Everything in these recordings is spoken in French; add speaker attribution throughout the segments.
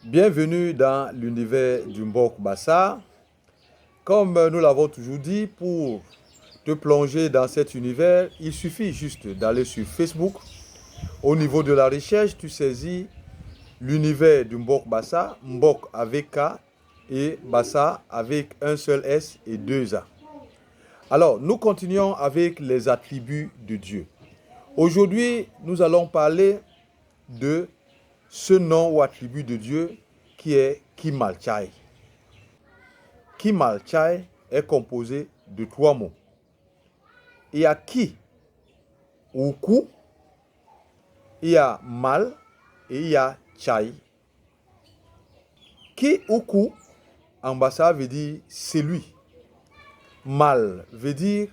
Speaker 1: Bienvenue dans l'univers du Mbok Bassa. Comme nous l'avons toujours dit, pour te plonger dans cet univers, il suffit juste d'aller sur Facebook. Au niveau de la recherche, tu saisis l'univers du Mbok Bassa, Mbok avec K et Bassa avec un seul S et deux A. Alors, nous continuons avec les attributs de Dieu. Aujourd'hui, nous allons parler de ce nom ou attribut de Dieu qui est Kimalchai. Kimalchai est composé de trois mots. Il y a Ki ou Ku, il y a Mal et il y a Chai. Ki ou Ku, en bassa veut dire celui. Mal veut dire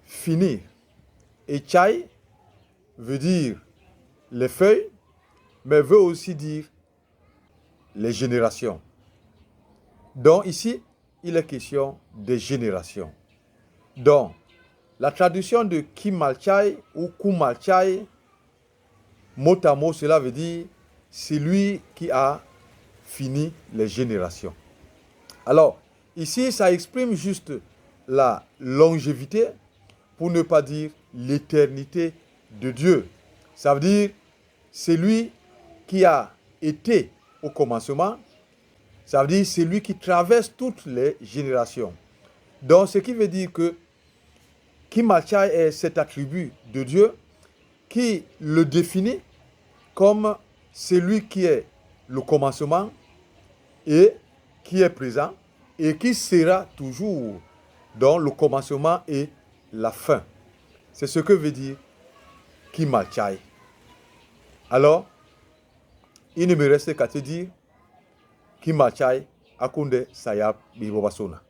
Speaker 1: finir. Et Chai veut dire les feuilles, mais veut aussi dire les générations. Donc ici, il est question des générations. Donc, la traduction de Kimalchai ou Kumalchai, mot à mot, cela veut dire celui qui a fini les générations. Alors, ici, ça exprime juste la longévité, pour ne pas dire l'éternité de Dieu. Ça veut dire celui qui a été au commencement, ça veut dire celui qui traverse toutes les générations. Donc, ce qui veut dire que Kimalchai est cet attribut de Dieu qui le définit comme celui qui est le commencement et qui est présent et qui sera toujours dans le commencement et la fin. C'est ce que veut dire Kimalchai. Alors, il ne me reste qu'à te dire Kimalchai Akunde Sayab Bibobasona.